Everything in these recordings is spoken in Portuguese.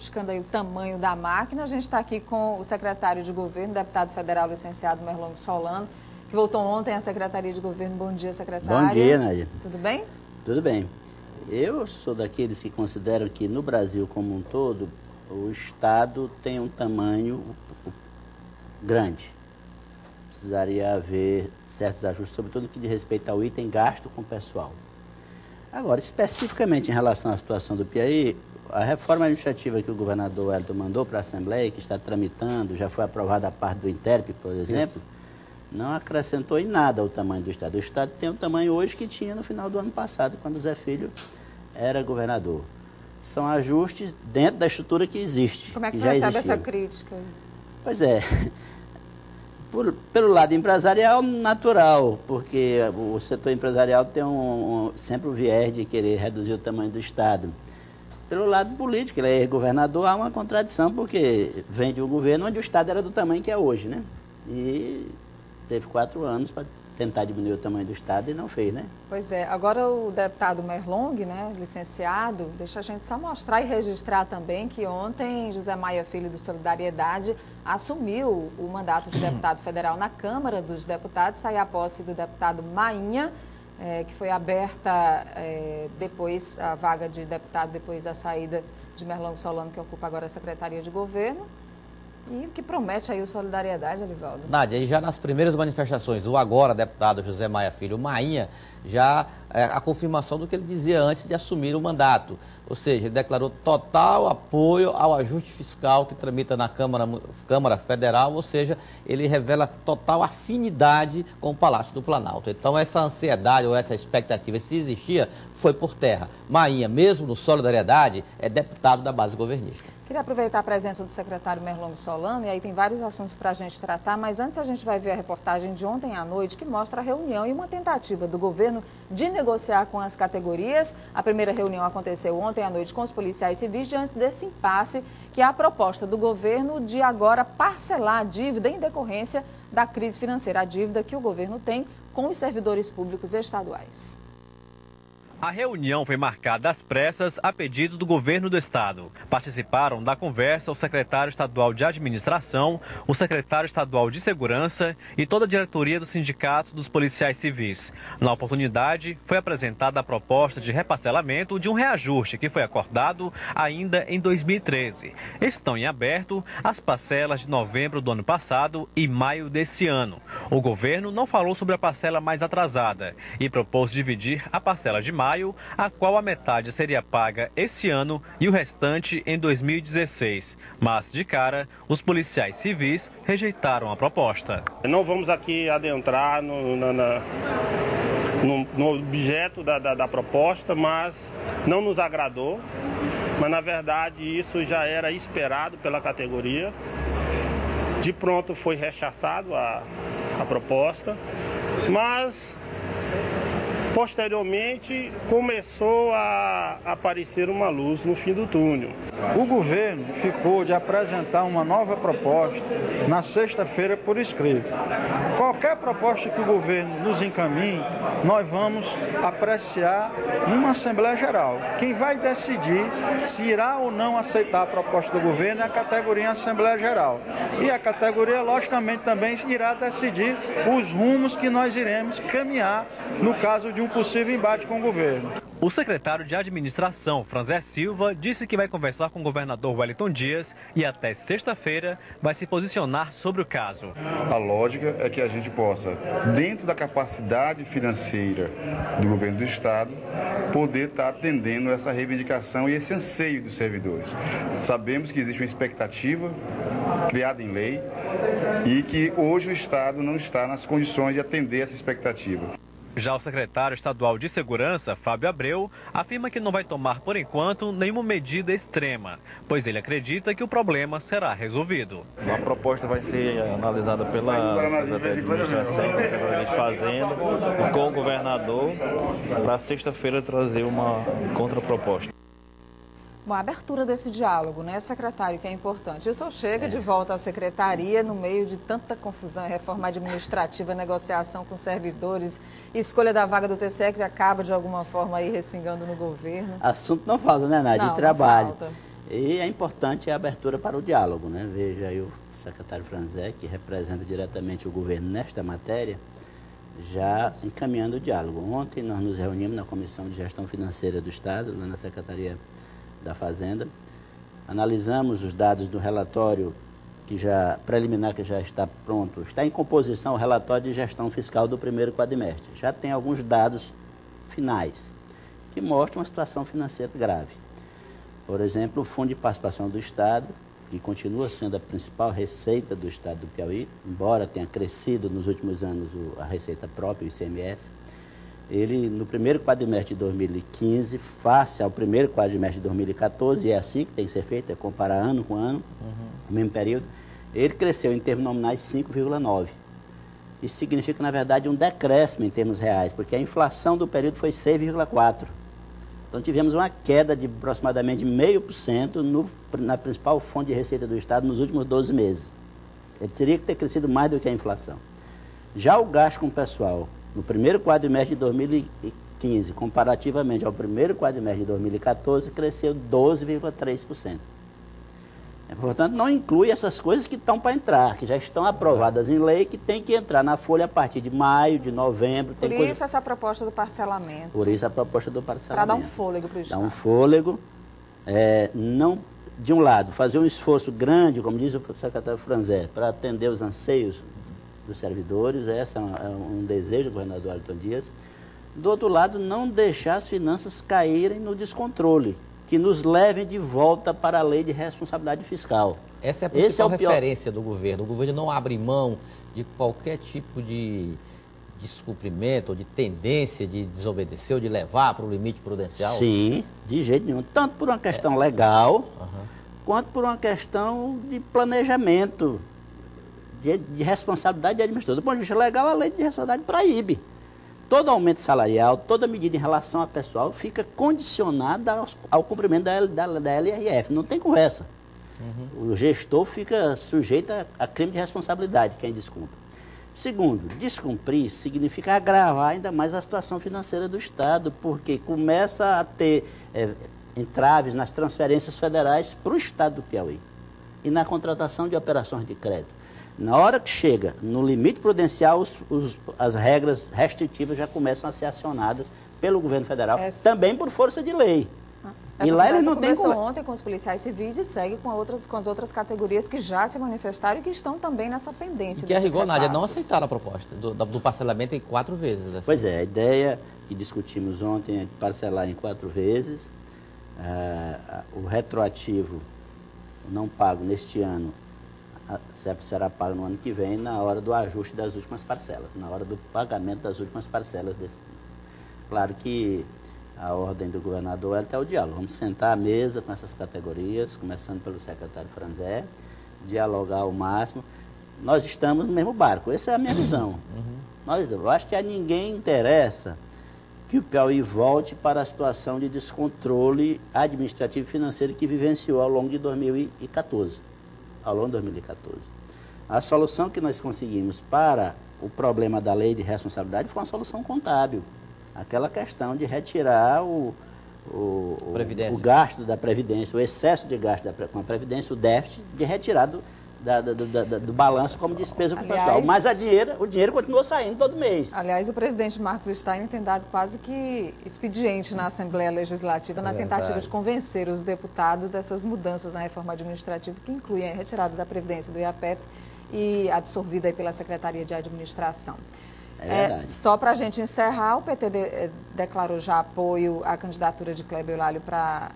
criticando aí o tamanho da máquina. A gente está aqui com o secretário de governo, deputado federal licenciado Merlong Solano, que voltou ontem à Secretaria de Governo. Bom dia, secretário. Bom dia, Nádia. Tudo bem? Tudo bem. Eu sou daqueles que consideram que no Brasil como um todo, o Estado tem um tamanho grande. Precisaria haver certos ajustes, sobretudo no que diz respeito ao item gasto com pessoal. Agora, especificamente em relação à situação do Piauí, a reforma administrativa que o governador Wellington mandou para a Assembleia, que está tramitando, já foi aprovada a parte do INTERP, por exemplo, não acrescentou em nada o tamanho do Estado. O Estado tem o tamanho hoje que tinha no final do ano passado, quando o Zé Filho era governador. São ajustes dentro da estrutura que existe. Como é que você recebe essa crítica? Pois é, pelo lado empresarial, natural, porque o setor empresarial tem sempre o viés de querer reduzir o tamanho do Estado. Pelo lado político, ele é governador, há uma contradição, porque vem de um governo onde o Estado era do tamanho que é hoje, né? E teve 4 anos para tentar diminuir o tamanho do Estado e não fez, né? Pois é. Agora o deputado Merlong, né, licenciado, deixa a gente só mostrar e registrar também que ontem José Maia Filho do Solidariedade assumiu o mandato de deputado federal na Câmara dos Deputados, sai a posse do deputado Mainha, que foi aberta depois a vaga de deputado, depois da saída de Merlong Solano, que ocupa agora a Secretaria de Governo. E o que promete aí o Solidariedade, Alivaldo? Nádia, e já nas primeiras manifestações, o agora deputado José Maia Filho, Mainha, já a confirmação do que ele dizia antes de assumir o mandato. Ou seja, ele declarou total apoio ao ajuste fiscal que tramita na Câmara Federal, ou seja, ele revela total afinidade com o Palácio do Planalto. Então essa ansiedade ou essa expectativa, se existia, foi por terra. Mainha, mesmo no Solidariedade, é deputado da base governista. Queria aproveitar a presença do secretário Merlong Solano, e aí tem vários assuntos para a gente tratar, mas antes a gente vai ver a reportagem de ontem à noite, que mostra a reunião e uma tentativa do governo de negociar com as categorias. A primeira reunião aconteceu ontem à noite com os policiais civis, diante desse impasse, que é a proposta do governo de agora parcelar a dívida em decorrência da crise financeira, a dívida que o governo tem com os servidores públicos estaduais. A reunião foi marcada às pressas a pedido do governo do estado. Participaram da conversa o secretário estadual de administração, o secretário estadual de segurança e toda a diretoria do sindicato dos policiais civis. Na oportunidade, foi apresentada a proposta de reparcelamento de um reajuste que foi acordado ainda em 2013. Estão em aberto as parcelas de novembro do ano passado e maio desse ano. O governo não falou sobre a parcela mais atrasada e propôs dividir a parcela de maio, a qual a metade seria paga esse ano e o restante em 2016. Mas, de cara, os policiais civis rejeitaram a proposta. Não vamos aqui adentrar no objeto da proposta, mas não nos agradou. Mas, na verdade, isso já era esperado pela categoria. De pronto foi rechaçado a proposta, mas posteriormente começou a aparecer uma luz no fim do túnel. O governo ficou de apresentar uma nova proposta na sexta-feira por escrito. Qualquer proposta que o governo nos encaminhe, nós vamos apreciar numa Assembleia Geral. Quem vai decidir se irá ou não aceitar a proposta do governo é a categoria em Assembleia Geral. E a categoria, logicamente, também irá decidir os rumos que nós iremos caminhar no caso de um possível embate com o governo. O secretário de administração, Franzé Silva, disse que vai conversar com o governador Wellington Dias e até sexta-feira vai se posicionar sobre o caso. A lógica é que a gente possa, dentro da capacidade financeira do governo do estado, poder estar atendendo essa reivindicação e esse anseio dos servidores. Sabemos que existe uma expectativa criada em lei e que hoje o estado não está nas condições de atender essa expectativa. Já o secretário estadual de Segurança, Fábio Abreu, afirma que não vai tomar, por enquanto, nenhuma medida extrema, pois ele acredita que o problema será resolvido. A proposta vai ser analisada pela Secretaria de Administração, pela Secretaria de Fazenda e com o governador para sexta-feira trazer uma contraproposta. Bom, a abertura desse diálogo, né, secretário, que é importante. O senhor chega de volta à secretaria no meio de tanta confusão, reforma administrativa, negociação com servidores, escolha da vaga do TCE que acaba de alguma forma aí respingando no governo. Assunto não falta, né, Nádia? Não, de trabalho. não falta. E é importante a abertura para o diálogo, né? Veja aí o secretário Franzé, que representa diretamente o governo nesta matéria, já encaminhando o diálogo. Ontem nós nos reunimos na Comissão de Gestão Financeira do Estado, lá na Secretaria da Fazenda, analisamos os dados do relatório preliminar que já está pronto. Está em composição o relatório de gestão fiscal do primeiro quadrimestre. Já tem alguns dados finais que mostram uma situação financeira grave. Por exemplo, o Fundo de Participação do Estado, que continua sendo a principal receita do Estado do Piauí, embora tenha crescido nos últimos anos a receita própria, o ICMS, ele no primeiro quadrimestre de 2015, face ao primeiro quadrimestre de 2014, é assim que tem que ser feito, é comparar ano com ano, no mesmo período, ele cresceu em termos nominais 5,9%. Isso significa, na verdade, um decréscimo em termos reais, porque a inflação do período foi 6,4%. Então tivemos uma queda de aproximadamente 0,5% na principal fonte de receita do Estado nos últimos 12 meses. Ele teria que ter crescido mais do que a inflação. Já o gasto com o pessoal, no primeiro quadrimestre de 2015, comparativamente ao primeiro quadrimestre de 2014, cresceu 12,3%. Portanto, não inclui essas coisas que estão para entrar, que já estão aprovadas em lei, que tem que entrar na folha a partir de maio, de novembro. Por isso essa proposta do parcelamento. Por isso a proposta do parcelamento. Para dar um fôlego para o Estado. Dar um fôlego, não, de um lado, fazer um esforço grande, como diz o secretário Franzé, para atender os anseios dos servidores, esse é um desejo do governador Ailton Dias. Do outro lado, não deixar as finanças caírem no descontrole, que nos levem de volta para a lei de responsabilidade fiscal. Essa é a principal referência do governo. O governo não abre mão de qualquer tipo de descumprimento ou de tendência de desobedecer ou de levar para o limite prudencial? Sim, de jeito nenhum. Tanto por uma questão legal, quanto por uma questão de planejamento, de responsabilidade administrativa. Do ponto de vista legal, a lei de responsabilidade proíbe. Todo aumento salarial, toda medida em relação ao pessoal fica condicionada ao cumprimento da LRF. Não tem conversa. O gestor fica sujeito a crime de responsabilidade, quem descumpre. Segundo, descumprir significa agravar ainda mais a situação financeira do Estado, porque começa a ter entraves nas transferências federais para o Estado do Piauí e na contratação de operações de crédito. Na hora que chega no limite prudencial, as regras restritivas já começam a ser acionadas pelo governo federal, também por força de lei. E lá eles não têm ontem com os policiais civis e segue com as outras categorias que já se manifestaram e que estão também nessa pendência. Que a rigor, Nádia, não aceitaram a proposta do parcelamento em 4 vezes. Assim. Pois é, a ideia que discutimos ontem é de parcelar em 4 vezes. O retroativo não pago neste ano será pago no ano que vem, na hora do ajuste das últimas parcelas, na hora do pagamento das últimas parcelas. Claro que a ordem do governador é o diálogo. Vamos sentar à mesa com essas categorias, começando pelo secretário Franzé, dialogar ao máximo. Nós estamos no mesmo barco, essa é a minha visão. Eu acho que a ninguém interessa que o Piauí volte para a situação de descontrole administrativo e financeiro que vivenciou ao longo de 2014. A solução que nós conseguimos para o problema da lei de responsabilidade foi uma solução contábil. Aquela questão de retirar o gasto da Previdência, o excesso de gasto com a Previdência, o déficit, de retirar do balanço como despesa para o pessoal. Mas o dinheiro continuou saindo todo mês. Aliás, o presidente Marcos Stein tem dado quase que expediente na Assembleia Legislativa na tentativa de convencer os deputados dessas mudanças na reforma administrativa que incluem a retirada da Previdência do IAPEP e absorvida aí pela Secretaria de Administração. Só para a gente encerrar, o PT declarou já apoio à candidatura de Kleber Eulálio para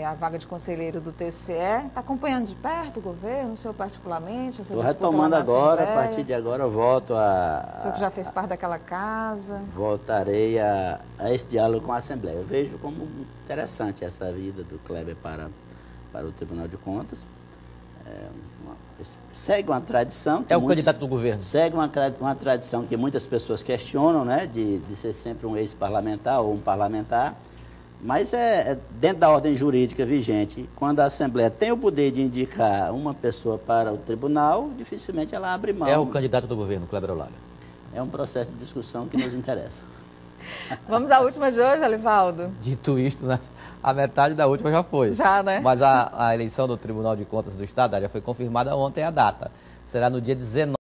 a vaga de conselheiro do TCE. Está acompanhando de perto o governo, o senhor particularmente? Estou retomando agora, a partir de agora eu volto a... O senhor que já fez parte daquela casa? Voltarei a esse diálogo com a Assembleia. Eu vejo como interessante essa vida do Kleber para o Tribunal de Contas. Segue uma tradição... É o candidato do governo. Segue uma tradição que muitas pessoas questionam, né, de ser sempre um ex-parlamentar ou um parlamentar, mas dentro da ordem jurídica vigente, quando a Assembleia tem o poder de indicar uma pessoa para o tribunal, dificilmente ela abre mão. É o candidato do governo, Kleber Eulálio. É um processo de discussão que nos interessa. Vamos à última de hoje, Alivaldo? Dito isto, A metade da última já foi. Já, né? Mas a eleição do Tribunal de Contas do Estado já foi confirmada ontem a data. Será no dia 19.